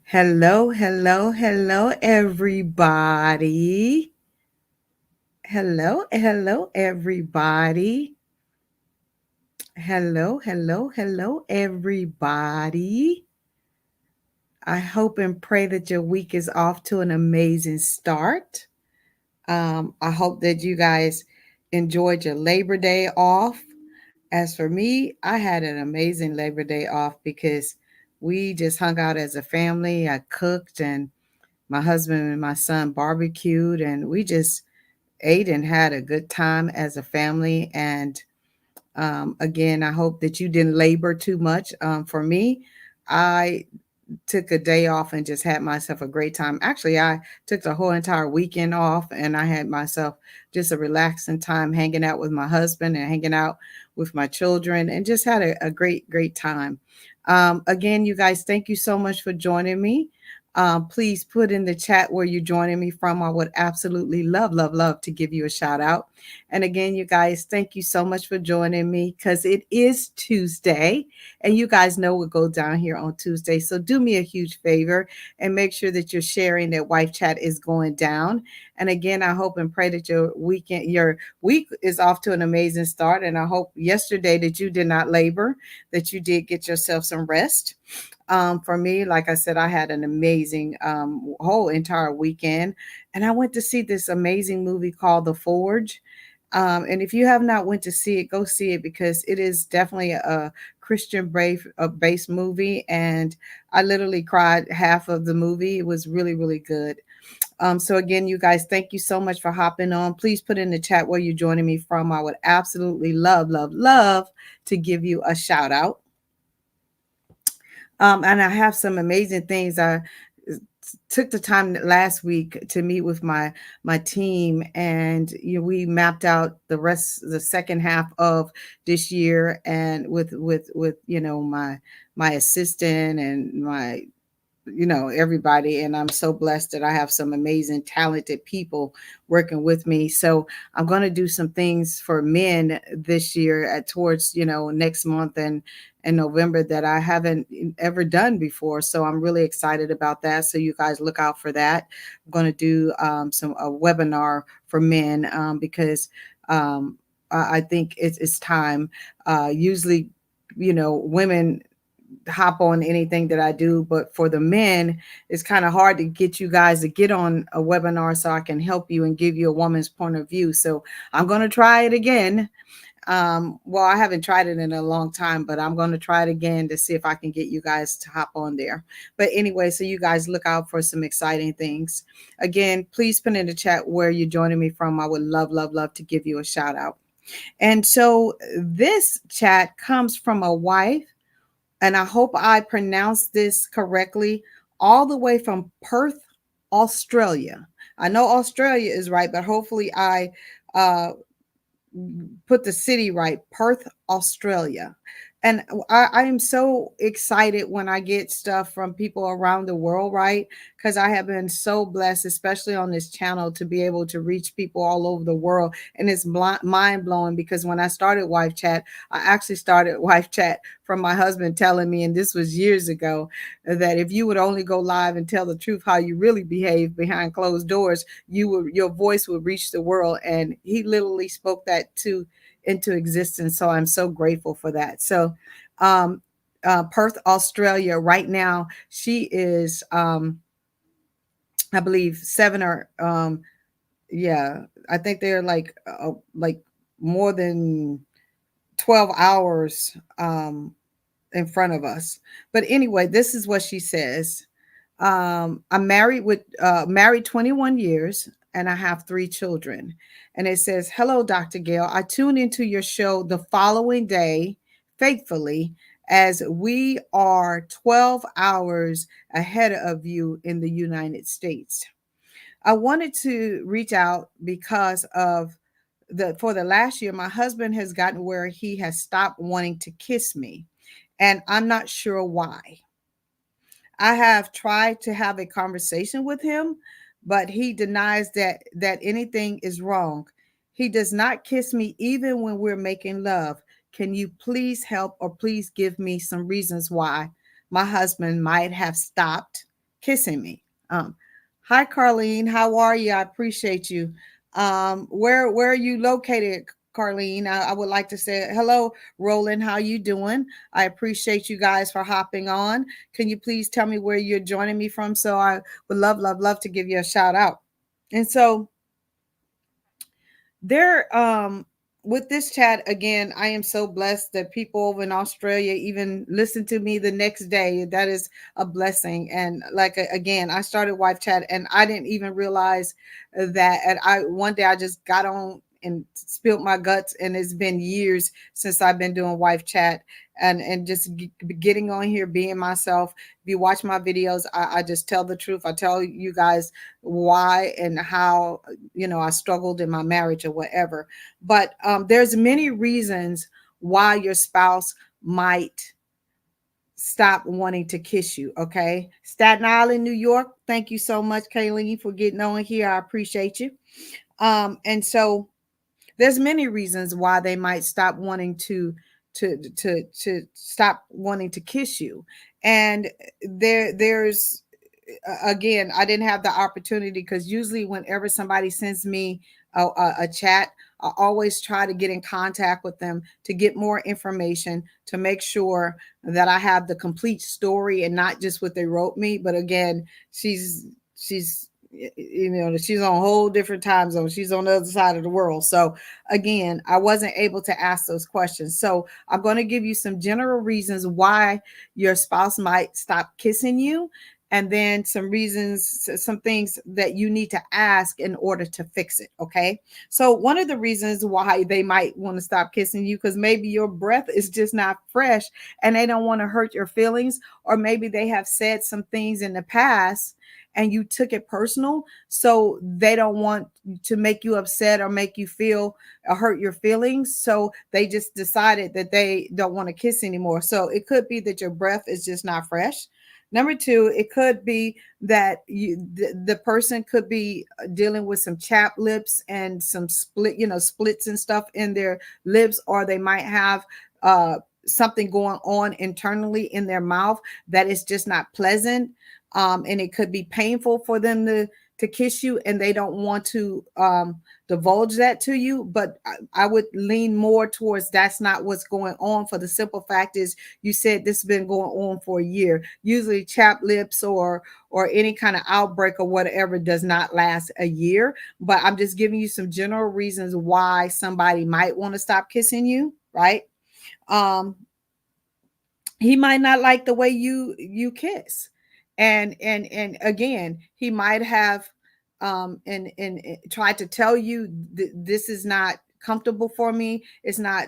Hello, hello, hello, everybody. Hello, hello, everybody. Hello, hello, hello, everybody. I hope and pray that your week is off to an amazing start. I hope that you guys enjoyed your Labor Day off. As for me, I had an amazing Labor Day off because we just hung out as a family. I cooked and my husband and my son barbecued and we just ate and had a good time as a family. And again, I hope that you didn't labor too much. For me, I took a day off and just had myself a great time. Actually, I took the whole entire weekend off and I had myself just a relaxing time hanging out with my husband and hanging out with my children and just had a great, great time. Again, you guys, thank you so much for joining me. Please put in the chat where you're joining me from. I would absolutely love, love, love to give you a shout out. And again, you guys, thank you so much for joining me because it is Tuesday. And you guys know what goes down here on Tuesday. So do me a huge favor and make sure that you're sharing that Wife Chat is going down. And again, I hope and pray that your week is off to an amazing start. And I hope yesterday that you did not labor, that you did get yourself some rest. For me, like I said, I had an amazing whole entire weekend, and I went to see this amazing movie called The Forge. And if you have not went to see it, go see it because it is definitely a Christian brave based movie. And I literally cried half of the movie. It was really, really good. So again, you guys, thank you so much for hopping on. Please put in the chat where you're joining me from. I would absolutely love, love, love to give you a shout out. And I have some amazing things. I took the time last week to meet with my team, and we mapped out the second half of this year, and with my assistant and my everybody. And I'm so blessed that I have some amazing talented people working with me. So I'm going to do some things for men this year at towards next month and November that I haven't ever done before. So I'm really excited about that. So you guys look out for that. I'm going to do a webinar for men because I think it's time. Usually, women hop on anything that I do, but for the men, it's kind of hard to get you guys to get on a webinar so I can help you and give you a woman's point of view. So I'm going to try it again. Well, I haven't tried it in a long time, but I'm going to try it again to see if I can get you guys to hop on there. But anyway, so you guys look out for some exciting things. Again, please put in the chat where you're joining me from. I would love, love, love to give you a shout out. And so this chat comes from a wife, and I hope I pronounced this correctly, all the way from Perth, Australia. I know Australia is right, but hopefully I uh, put the city right. Perth, Australia. And I am so excited when I get stuff from people around the world, right? Because I have been so blessed, especially on this channel, to be able to reach people all over the world. And it's mind blowing because when I started Wife Chat, I actually started Wife Chat from my husband telling me, and this was years ago, that if you would only go live and tell the truth how you really behave behind closed doors, your voice would reach the world. And he literally spoke that into existence. So I'm so grateful for that. So um Perth, Australia, right now, she is I believe seven or yeah, I think they're like more than 12 hours in front of us. But anyway, this is what she says. I'm married 21 years and I have 3 children. And it says, "Hello, Dr. Gail. I tuned into your show the following day faithfully as we are 12 hours ahead of you in the United States. I wanted to reach out because of for the last year, my husband has gotten where he has stopped wanting to kiss me, and I'm not sure why. I have tried to have a conversation with him, but he denies that anything is wrong. He does not kiss me even when we're making love. Can you please help or please give me some reasons why my husband might have stopped kissing me. Hi, Carlene. How are you? I appreciate you. Where are you located, Carlene? I would like to say hello, Roland. How you doing? I appreciate you guys for hopping on. Can you please tell me where you're joining me from? So I would love to give you a shout out. And so there with this chat again, I am so blessed that people over in Australia even listen to me the next day. That is a blessing. And like again, I started wife chat and I didn't even realize that. And I one day I just got on and spilled my guts, and it's been years since I've been doing wife chat and just getting on here being myself. If you watch my videos, I just tell the truth. I tell you guys why and how, I struggled in my marriage or whatever. But there's many reasons why your spouse might stop wanting to kiss you. Okay, Staten Island, New York, thank you so much, Kayleen, for getting on here. I appreciate you. And so there's many reasons why they might stop wanting to stop wanting to kiss you. And there's again, I didn't have the opportunity because usually whenever somebody sends me a chat, I always try to get in contact with them to get more information to make sure that I have the complete story and not just what they wrote me. But again, she's she's on a whole different time zone. She's on the other side of the world. So again, I wasn't able to ask those questions. So I'm going to give you some general reasons why your spouse might stop kissing you, and then some reasons, some things that you need to ask in order to fix it. Okay. So one of the reasons why they might want to stop kissing you, because maybe your breath is just not fresh and they don't want to hurt your feelings, or maybe they have said some things in the past and you took it personal. So they don't want to make you upset or make you feel or hurt your feelings. So they just decided that they don't want to kiss anymore. So it could be that your breath is just not fresh. Number two, it could be that the person could be dealing with some chapped lips and some splits and stuff in their lips, or they might have something going on internally in their mouth that is just not pleasant. And it could be painful for them to kiss you, and they don't want to divulge that to you. But I would lean more towards that's not what's going on. For the simple fact is, you said this has been going on for a year. Usually, chapped lips or any kind of outbreak or whatever does not last a year. But I'm just giving you some general reasons why somebody might want to stop kissing you, right? Um, he might not like the way you kiss, and again, he might have and tried to tell you this is not comfortable for me, it's not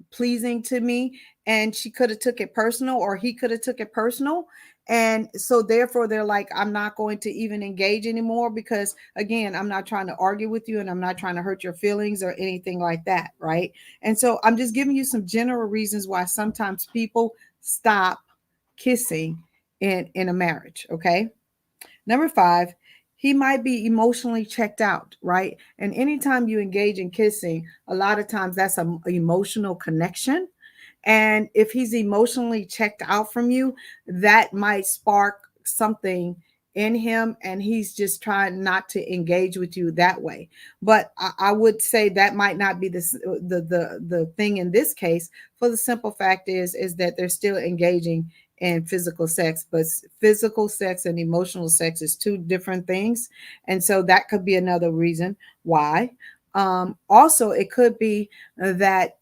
pleasing to me, and she could have took it personal, or he could have took it personal. And so therefore they're like, I'm not going to even engage anymore, because again, I'm not trying to argue with you and I'm not trying to hurt your feelings or anything like that, right? And so I'm just giving you some general reasons why sometimes people stop kissing in a marriage. Okay. Number five, he might be emotionally checked out, right? And anytime you engage in kissing, a lot of times that's an emotional connection. And if he's emotionally checked out from you, that might spark something in him, and he's just trying not to engage with you that way. But I would say that might not be the thing in this case. For the simple fact is that they're still engaging in physical sex, but physical sex and emotional sex is two different things. And so that could be another reason why. Also, it could be that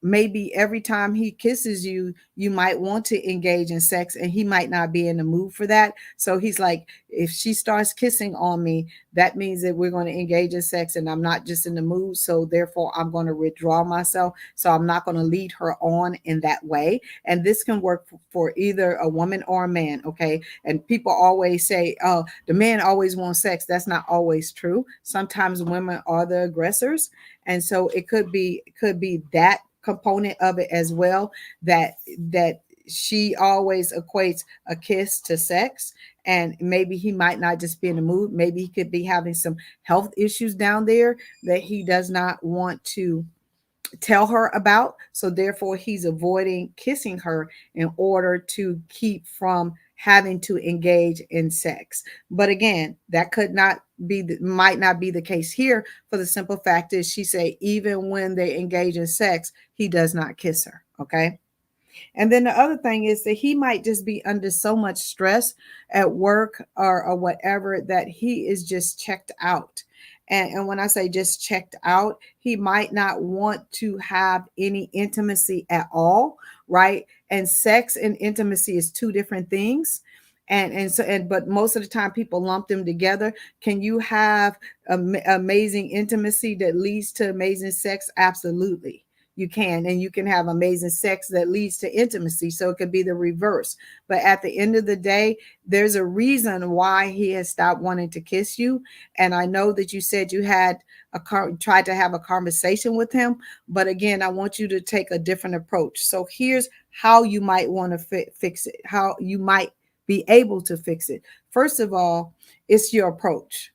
maybe every time he kisses you, you might want to engage in sex, and he might not be in the mood for that. So he's like, if she starts kissing on me, that means that we're going to engage in sex, and I'm not just in the mood. So therefore, I'm going to withdraw myself. So I'm not going to lead her on in that way. And this can work for either a woman or a man. Okay. And people always say, oh, the man always wants sex. That's not always true. Sometimes women are the aggressors. And so it could be that component of it as well, that she always equates a kiss to sex. And maybe he might not just be in the mood, maybe he could be having some health issues down there that he does not want to tell her about. So therefore he's avoiding kissing her in order to keep from having to engage in sex. But again, that could not be might not be the case here, for the simple fact is she said even when they engage in sex, he does not kiss her. Okay. And then the other thing is that he might just be under so much stress at work or whatever that he is just checked out. And when I say just checked out, he might not want to have any intimacy at all, right? And sex and intimacy is two different things. But most of the time people lump them together. Can you have amazing intimacy that leads to amazing sex? Absolutely, you can. And you can have amazing sex that leads to intimacy, so it could be the reverse. But at the end of the day, there's a reason why he has stopped wanting to kiss you. And I know that you said you had tried to have a conversation with him, but again, I want you to take a different approach. So here's how you might want to fix it, how you might be able to fix it. First of all, it's your approach.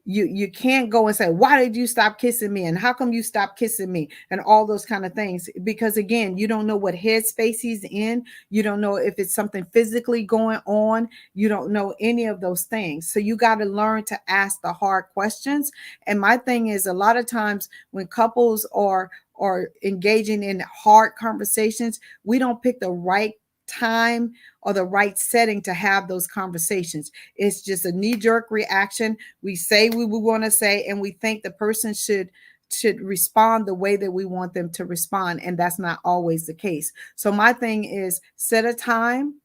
You can't go and say, why did you stop kissing me, and how come you stopped kissing me, and all those kind of things, because again, you don't know what headspace he's in. You don't know if it's something physically going on. You don't know any of those things, so you got to learn to ask the hard questions. And my thing is, a lot of times when couples are engaging in hard conversations, we don't pick the right time or the right setting to have those conversations. It's just a knee-jerk reaction. We say what we want to say, and we think the person should respond the way that we want them to respond, and that's not always the case. So my thing is, set a time,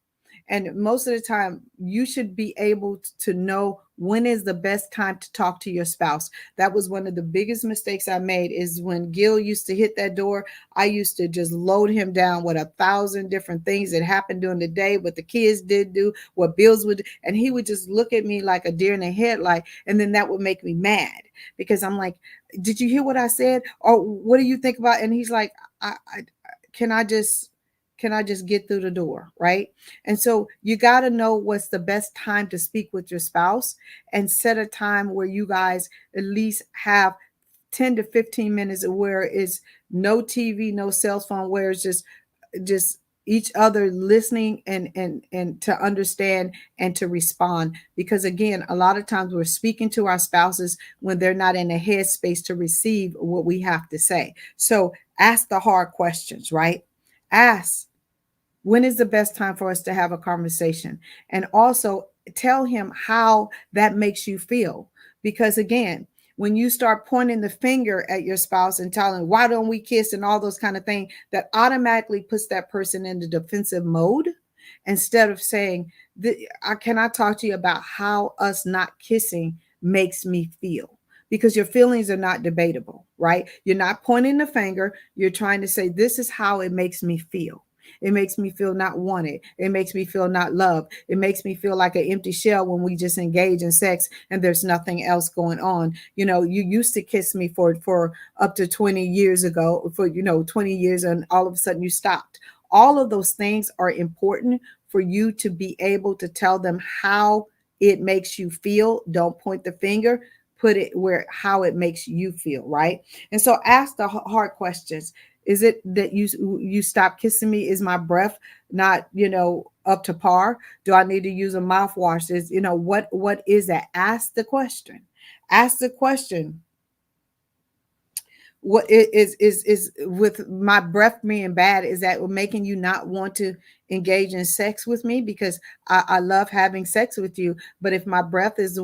and most of the time you should be able to know when is the best time to talk to your spouse. That was one of the biggest mistakes I made, is when Gil used to hit that door, I used to just load him down with 1,000 different things that happened during the day, what the kids did do, what bills would, and he would just look at me like a deer in the headlight. And then that would make me mad, because I'm like, did you hear what I said? Or what do you think about? And he's like, I can I just get through the door, right? And so you got to know what's the best time to speak with your spouse, and set a time where you guys at least have 10 to 15 minutes where it's no TV, no cell phone, where it's just each other listening and to understand and to respond. Because again, a lot of times we're speaking to our spouses when they're not in a headspace to receive what we have to say. So ask the hard questions, right? Ask, when is the best time for us to have a conversation? And also tell him how that makes you feel. Because again, when you start pointing the finger at your spouse and telling, why don't we kiss, and all those kind of things, that automatically puts that person in the defensive mode, instead of saying, can I talk to you about how us not kissing makes me feel? Because your feelings are not debatable, right? You're not pointing the finger. You're trying to say, this is how it makes me feel. It makes me feel not wanted. It makes me feel not loved. It makes me feel like an empty shell when we just engage in sex and there's nothing else going on. You know, you used to kiss me for up to 20 years ago, for 20 years, and all of a sudden you stopped. All of those things are important for you to be able to tell them how it makes you feel. Don't point the finger. Put it where how it makes you feel, right? And so ask the hard questions. Is it that you stop kissing me? Is my breath not, up to par? Do I need to use a mouthwash? What is that? Ask the question. Ask the question. What is with my breath being bad, is that making you not want to engage in sex with me? Because I love having sex with you, but if my breath is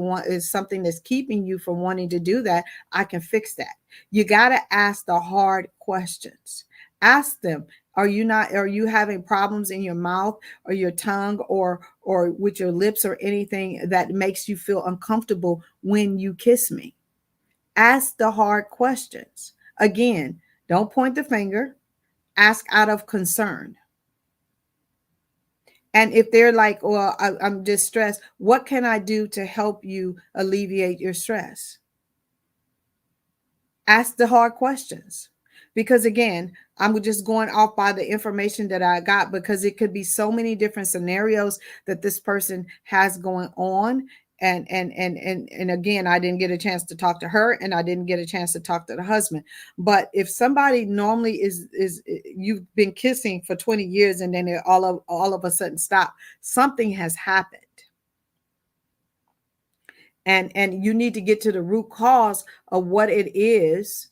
something that's keeping you from wanting to do that, I can fix that. You got to ask the hard questions. Ask them, are you having problems in your mouth or your tongue or with your lips, or anything that makes you feel uncomfortable when you kiss me? Ask the hard questions. Again, don't point the finger. Ask out of concern. And if they're like, well, I'm just stressed, what can I do to help you alleviate your stress? Ask the hard questions. Because again, I'm just going off by the information that I got, because it could be so many different scenarios that this person has going on. And again, I didn't get a chance to talk to her, and I didn't get a chance to talk to the husband. But if somebody normally is you've been kissing for 20 years and then they all of a sudden stop, something has happened. And you need to get to the root cause of what it is.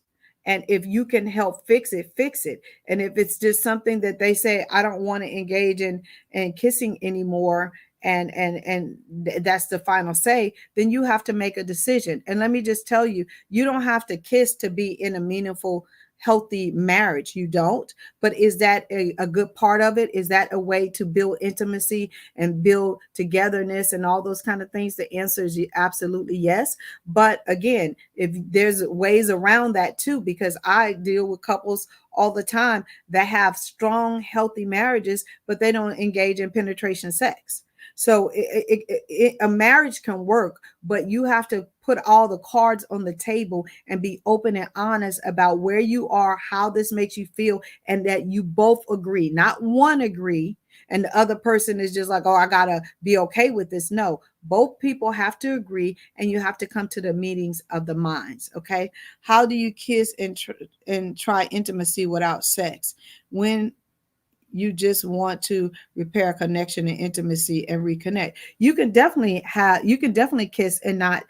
And if you can help fix it, fix it. And if it's just something that they say, I don't want to engage in kissing anymore, and that's the final say, then you have to make a decision. And let me just tell you, you don't have to kiss to be in a meaningful, healthy marriage. You don't. But is that a good part of it? Is that a way to build intimacy and build togetherness and all those kind of things? The answer is absolutely yes. But again, if there's ways around that too, because I deal with couples all the time that have strong, healthy marriages, but they don't engage in penetration sex. So a marriage can work, but you have to put all the cards on the table and be open and honest about where you are, how this makes you feel, and that you both agree, not one agree and the other person is just like, oh, I gotta be okay with this. No, both people have to agree, and you have to come to the meetings of the minds. Okay, how do you kiss and try intimacy without sex? When you just want to repair connection and intimacy and reconnect, you can definitely kiss and not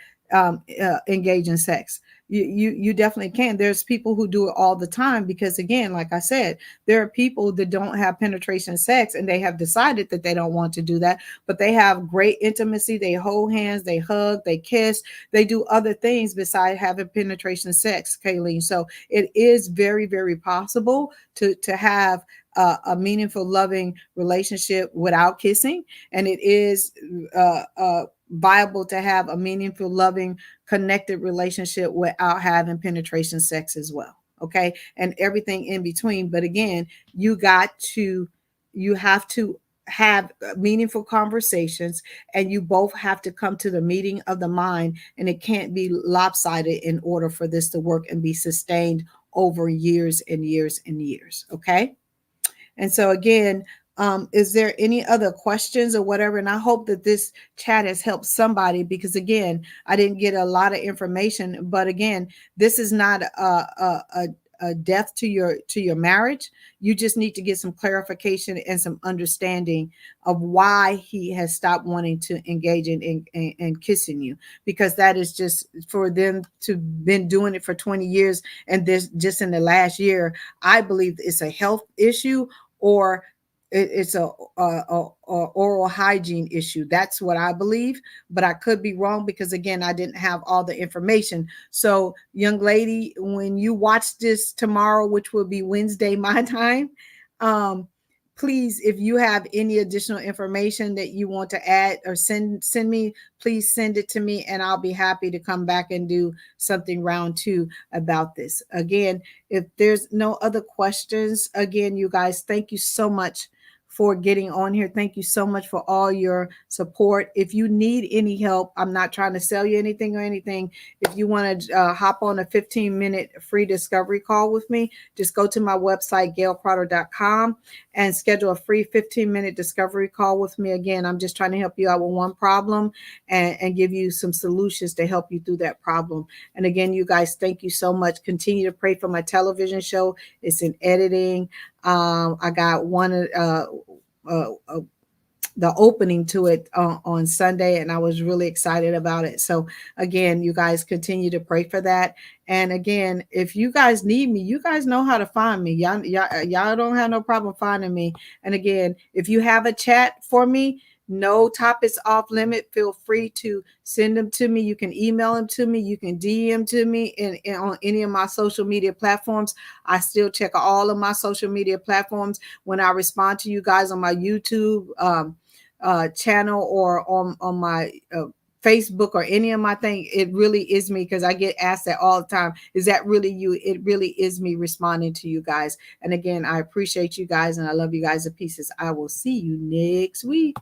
engage in sex. You definitely can. There's people who do it all the time because, again, like I said, there are people that don't have penetration sex and they have decided that they don't want to do that, but they have great intimacy. They hold hands, they hug, they kiss, they do other things besides having penetration sex, Kayleen. So it is very, very possible to have a meaningful, loving relationship without kissing, and it is viable to have a meaningful, loving, connected relationship without having penetration sex as well. Okay, and everything in between. But again, you have to have meaningful conversations, and you both have to come to the meeting of the mind, and it can't be lopsided in order for this to work and be sustained over years and years and years. Okay. And so again, is there any other questions or whatever? And I hope that this chat has helped somebody, because again, I didn't get a lot of information, but again, this is not a death to your marriage. You just need to get some clarification and some understanding of why he has stopped wanting to engage in kissing you, because that is just for them to been doing it for 20 years, and this just in the last year, I believe it's a health issue, or it's a oral hygiene issue. That's what I believe, but I could be wrong because, again, I didn't have all the information. So, young lady, when you watch this tomorrow, which will be Wednesday my time, um, please, if you have any additional information that you want to add or send me, please send it to me, and I'll be happy to come back and do something round two about this. Again, if there's no other questions, again, you guys, thank you so much for getting on here. Thank you so much for all your support. If you need any help, I'm not trying to sell you anything or anything. If you want to hop on a 15-minute free discovery call with me, just go to my website, gailcrowder.com, and schedule a free 15-minute discovery call with me. Again, I'm just trying to help you out with one problem and give you some solutions to help you through that problem. And again, you guys, thank you so much. Continue to pray for my television show. It's in editing. I got one the opening to it on Sunday, and I was really excited about it. So again, you guys continue to pray for that. And again, if you guys need me, you guys know how to find me. Y'all don't have no problem finding me. And again, if you have a chat for me, no topics off limit, feel free to send them to me. You can email them to me. You can DM to me on any of my social media platforms. I still check all of my social media platforms when I respond to you guys on my YouTube channel or on my Facebook or any of my things. It really is me, because I get asked that all the time. Is that really you? It really is me responding to you guys. And again, I appreciate you guys, and I love you guys to pieces. I will see you next week.